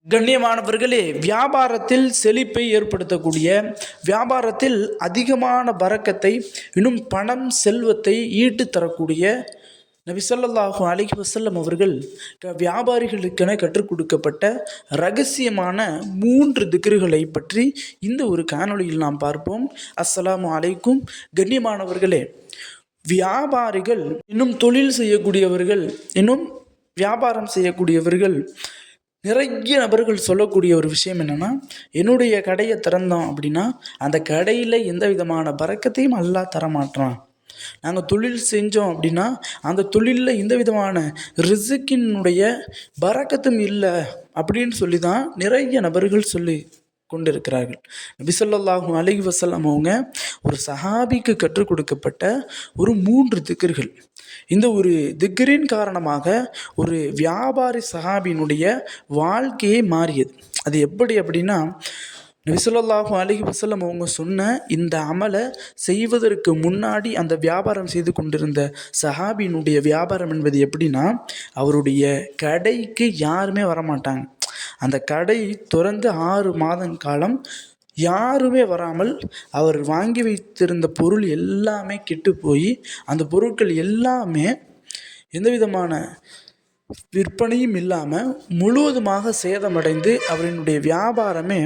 கண்ணியமானவர்களே, வியாபாரத்தில் செழிப்பை ஏற்படுத்தக்கூடிய, வியாபாரத்தில் அதிகமான பரக்கத்தை, இன்னும் பணம் செல்வத்தை ஈட்டு தரக்கூடிய நபி ஸல்லல்லாஹு அலைஹி வஸல்லம் அவர்கள் வியாபாரிகளுக்கென கற்றுக் கொடுக்கப்பட்ட ரகசியமான 3 திக்ருகளை பற்றி இந்த ஒரு காணொளியில் நாம் பார்ப்போம். அஸ்ஸலாமு அலைக்கும். கண்ணியமானவர்களே, வியாபாரிகள், இன்னும் தொழில் செய்யக்கூடியவர்கள், இன்னும் வியாபாரம் செய்யக்கூடியவர்கள், நிறைய நபர்கள் சொல்லக்கூடிய ஒரு விஷயம் என்னென்னா, என்னுடைய கடையை திறந்தோம் அப்படின்னா அந்த கடையில் எந்த விதமான பறக்கத்தையும் அல்லாஹ் தரமாட்டான். நாங்கள் தொழில் செஞ்சோம் அப்படின்னா அந்த தொழிலில் எந்த விதமான ரிசுக்கினுடைய பறக்கத்தும் இல்லை அப்படின்னு சொல்லி தான் நிறைய நபர்கள் சொல்லி கொண்டிருக்கிறார்கள். நபி ஸல்லல்லாஹு அலைஹி வஸல்லம் அவங்க ஒரு சஹாபிக்கு கற்றுக் கொடுக்கப்பட்ட ஒரு 3 திக்ர்கள். இந்த ஒரு திக்ரின் காரணமாக ஒரு வியாபாரி சஹாபியினுடைய வாழ்க்கையே மாறியது. அது எப்படி அப்படின்னா, நபி ஸல்லல்லாஹு அலைஹி வஸல்லம் அவங்க சொன்ன இந்த அமலை செய்வதற்கு முன்னாடி அந்த வியாபாரம் செய்து கொண்டிருந்த சஹாபியினுடைய வியாபாரம் என்பது எப்படின்னா, அவருடைய கடைக்கு யாருமே வரமாட்டாங்க. அந்த கடை திறந்து 6 மாதம் காலம் யாருமே வராமல் அவர் வாங்கி வைத்திருந்த பொருள் எல்லாமே கெட்டு போய் அந்த பொருட்கள் எல்லாமே எந்த விதமான விற்பனையும் இல்லாமல் முழுவதுமாக சேதமடைந்து அவரினுடைய வியாபாரமே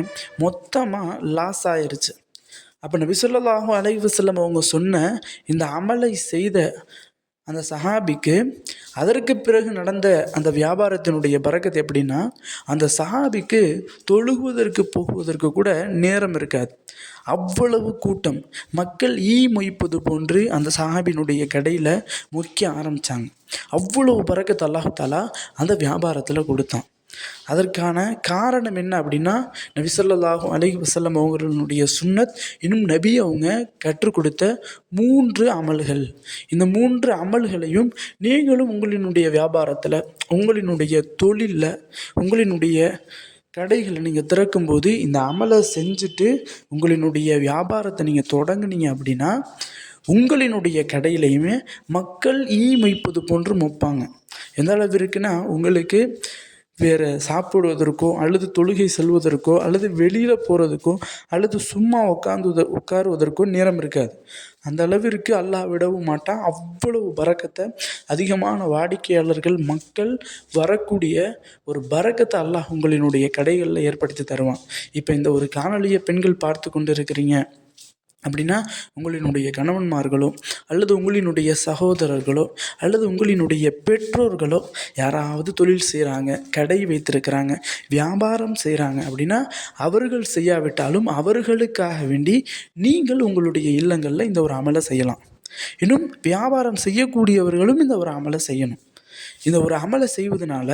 மொத்தமாக லாஸ் ஆயிருச்சு. அப்போ நபி ஸல்லல்லாஹு அலைஹி வஸல்லம் அவங்க சொன்ன இந்த அமலை செய்த அந்த சஹாபிக்கு அதற்கு பிறகு நடந்த அந்த வியாபாரத்தினுடைய பரக்கத்து எப்படின்னா, அந்த சஹாபிக்கு தொழுகுவதற்கு போகுவதற்கு கூட நேரம் இருக்காது. அவ்வளவு கூட்டம் மக்கள் மொய்ப்பது போன்று அந்த சஹாபினுடைய கடையில் மொய்க்க ஆரம்பித்தாங்க. அவ்வளவு பரக்கத்து அல்லாஹ் தஆலா அந்த வியாபாரத்தில் கொடுத்தான். அதற்கான காரணம் என்ன அப்படின்னா, நபி ஸல்லல்லாஹு அலைஹி வஸல்லம் அவர்களுடைய சுன்னத், இன்னும் நபி அவங்க கற்றுக் கொடுத்த 3 அமல்கள். இந்த 3 அமல்களையும் நீங்களும் உங்களினுடைய வியாபாரத்தில், உங்களினுடைய தொழிலில், உங்களினுடைய கடைகளை நீங்கள் திறக்கும்போது இந்த அமலை செஞ்சுட்டு உங்களினுடைய வியாபாரத்தை நீங்கள் தொடங்குனீங்க அப்படின்னா உங்களினுடைய கடையிலையுமே மக்கள் மொய்ப்பது போன்று மொய்ப்பாங்க. எந்த அளவிற்குன்னா, உங்களுக்கு வேறு சாப்பிடுவதற்கோ அல்லது தொழுகை செல்வதற்கோ அல்லது வெளியில் போகிறதுக்கோ அல்லது சும்மா உட்காருவதற்கோ நேரம் இருக்காது. அந்த அளவிற்கு அல்லாஹ் விடவும் மாட்டான். அவ்வளவு பரக்கத்தை, அதிகமான வாடிக்கையாளர்கள், மக்கள் வரக்கூடிய ஒரு பரக்கத்தை அல்லாஹ் உங்களினுடைய கடைகளில் ஏற்படுத்தி தருவான். இப்போ இந்த ஒரு காணொளியை பெண்கள் பார்த்து கொண்டு இருக்கிறீங்க அப்படின்னா, உங்களினுடைய கணவன்மார்களோ அல்லது உங்களினுடைய சகோதரர்களோ அல்லது உங்களினுடைய பெற்றோர்களோ யாராவது தொழில் செய்கிறாங்க, கடை வைத்திருக்கிறாங்க, வியாபாரம் செய்கிறாங்க அப்படின்னா, அவர்கள் செய்யாவிட்டாலும் அவர்களுக்காக வேண்டி நீங்கள் உங்களுடைய இல்லங்களில் இந்த ஒரு அமலை செய்யலாம். இன்னும் வியாபாரம் செய்யக்கூடியவர்களும் இந்த ஒரு அமலை செய்யணும். இந்த ஒரு அமலை செய்வதனால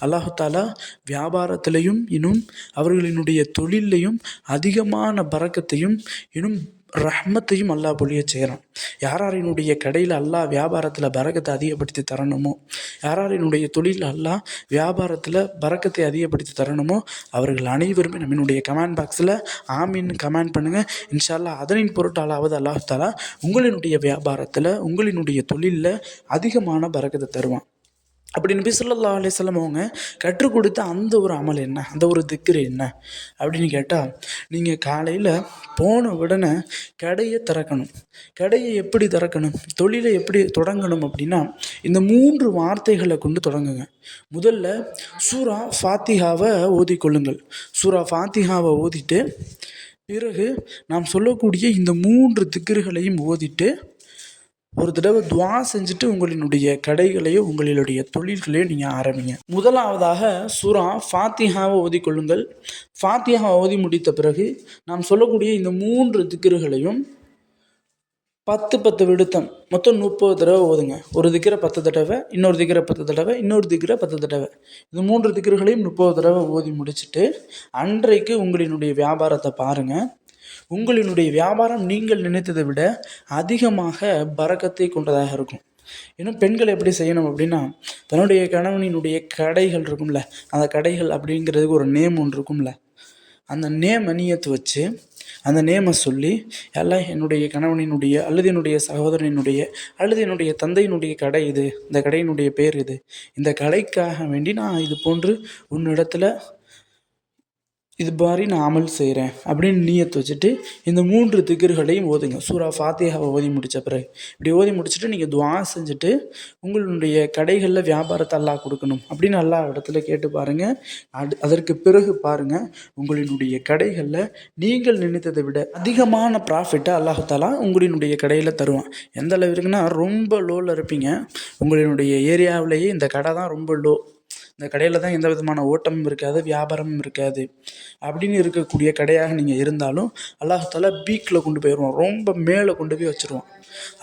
அல்லாஹ் தஆலா வியாபாரத்திலையும் இன்னும் அவர்களினுடைய தொழிலையும் அதிகமான பரக்கத்தையும் இன்னும் ரஹ்மத்தையும் அல்லாஹ் பொழிய செய்கிறான். யாராரினுடைய கடையில் அல்லாஹ் வியாபாரத்தில் பரக்கத்தை அதிகப்படுத்தி தரணுமோ, யாராரினுடைய தொழில் அல்லாஹ் வியாபாரத்தில் பரக்கத்தை அதிகப்படுத்தி தரணுமோ அவர்கள் அனைவருமே நம்மளுடைய கமெண்ட் பாக்ஸில் ஆமீன் கமெண்ட் பண்ணுங்கள். இன்ஷா அல்லாஹ் அதனின் பொருட்டாலாவது அல்லாஹ் தஆலா உங்களினுடைய வியாபாரத்தில், உங்களினுடைய தொழிலில் அதிகமான பரக்கத்தை தருவான். அப்படி நபி ஸல்லல்லாஹு அலைஹி வஸல்லம் அவங்க கற்றுக் கொடுத்த அந்த ஒரு அமல் என்ன, அந்த ஒரு திக்ரு என்ன அப்படின்னு கேட்டால், நீங்கள் காலையில் போன உடனே கடையை திறக்கணும். கடையை எப்படி திறக்கணும், தொழிலை எப்படி தொடங்கணும் அப்படின்னா, இந்த 3 வார்த்தைகளை கொண்டு தொடங்குங்க. முதல்ல சூரா ஃபாத்திஹாவை ஓதிக்கொள்ளுங்கள். சூரா ஃபாத்திஹாவை ஓதிட்டு பிறகு நாம் சொல்லக்கூடிய இந்த 3 திக்ருகளையும் ஓதிட்டு ஒரு தடவை துவா செஞ்சுட்டு உங்களினுடைய கடைகளையோ உங்களுடைய தொழில்களையோ நீங்கள் ஆரம்பிங்க. முதலாவதாக சூரா ஃபாத்திஹாவை ஓதிக்கொள்ளுங்கள். ஃபாத்திஹாவை ஓதி முடித்த பிறகு நாம் சொல்லக்கூடிய இந்த 3 திக்ருகளையும் 10 விடுத்தம் மொத்தம் 30 தடவை ஓதுங்க. ஒரு திக்ரை 10 தடவை, இன்னொரு திக்ரை 10 தடவை, இன்னொரு திக்ரை 10 தடவை. இந்த 3 திக்ருகளையும் 30 தடவை ஓதி முடிச்சுட்டு அன்றைக்கு உங்களினுடைய வியாபாரத்தை பாருங்கள். உங்களினுடைய வியாபாரம் நீங்கள் நினைத்ததை விட அதிகமாக பரக்கத்தை கொண்டதாக இருக்கும். இன்னும் பெண்கள் எப்படி செய்யணும் அப்படின்னா, தன்னுடைய கணவனினுடைய கடைகள் இருக்கும்ல, அந்த கடைகள் அப்படிங்கிறதுக்கு ஒரு நேம் ஒன்று இருக்கும்ல, அந்த நேமை நியத்து வச்சு அந்த நேமை சொல்லி, எல்லாம் என்னுடைய கணவனினுடைய அல்லது என்னுடைய சகோதரனினுடைய அல்லது என்னுடைய தந்தையினுடைய கடை இது, இந்த கடையினுடைய பேர் இது, இந்த கடைக்காக வேண்டி நான் இது போன்று உன்னிடத்தில் இது மாதிரி நான் அமல் செய்கிறேன் அப்படின்னு நீயத்து வச்சுட்டு இந்த 3 திக்ர்களையும் ஓதுங்க. சூரா ஃபாத்திஹாவை ஓதி முடித்த பிறகு இப்படி ஓதி முடிச்சுட்டு நீங்கள் துஆ செஞ்சுட்டு உங்களுடைய கடைகளில் வியாபாரத்தை அல்லாஹ் கொடுக்கணும் அப்படின்னு அல்லாஹ் இடத்துல கேட்டு பாருங்கள். அதற்கு பிறகு பாருங்கள், உங்களினுடைய கடைகளில் நீங்கள் நினைத்ததை விட அதிகமான ப்ராஃபிட்டை அல்லாஹ் தஆலா உங்களினுடைய கடையில் தருவான். எந்த அளவு இருக்குன்னா, ரொம்ப லோவில் இருப்பீங்க, உங்களினுடைய ஏரியாவிலேயே இந்த கடை தான் ரொம்ப லோ, இந்த கடையில் தான் எந்த விதமான ஓட்டமும் இருக்காது, வியாபாரமும் இருக்காது அப்படின்னு இருக்கக்கூடிய கடையாக நீங்கள் இருந்தாலும் அல்லாஹ் தஆலா பீக்கில் கொண்டு போயிடுவான், ரொம்ப மேலே கொண்டு போய் வச்சுருவான்.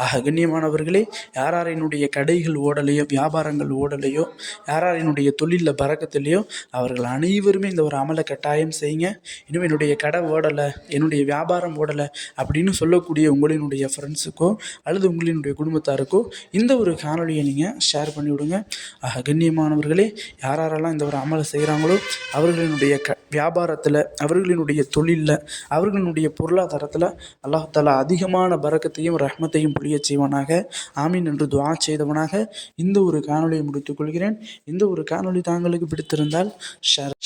ஆக கண்ணியமானவர்களே, யாராரினுடைய கடைகள் ஓடலையோ, வியாபாரங்கள் ஓடலையோ, யாராரினுடைய தொழிலில் பறக்கத்திலையோ அவர்கள் அனைவருமே இந்த ஒரு அமலை கட்டாயம் செய்யுங்க. இன்னும் என்னுடைய கடை ஓடலை, என்னுடைய வியாபாரம் ஓடலை அப்படின்னு சொல்லக்கூடிய உங்களினுடைய ஃப்ரெண்ட்ஸுக்கோ அல்லது உங்களினுடைய குடும்பத்தாருக்கோ இந்த ஒரு காணொலியை நீங்கள் ஷேர் பண்ணிவிடுங்க. ஆக கண்ணியமானவர்களே, யாரெல்லாம் இந்த ஒரு அமலை செய்கிறாங்களோ அவர்களினுடைய வியாபாரத்தில், அவர்களினுடைய தொழிலில், அவர்களினுடைய பொருளாதாரத்தில் அல்லாஹ் தஆலா அதிகமான பரக்கத்தையும் ரஹ்மத்தையும் பொழிய செய்வானாக. ஆமீன் என்று துஆ செய்தவனாக இந்த ஒரு காணொலியை முடித்துக்கொள்கிறேன். இந்த ஒரு காணொலி தாங்களுக்கு பிடித்திருந்தால்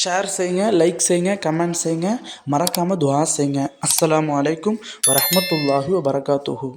ஷேர் செய்யுங்க, லைக் செய்யுங்க, கமெண்ட் செய்யுங்க, மறக்காமல் துஆ செய்யுங்க. அஸ்ஸலாமு அலைக்கும் வரஹ்மத்துல்லாஹி வபரகாத்துஹு.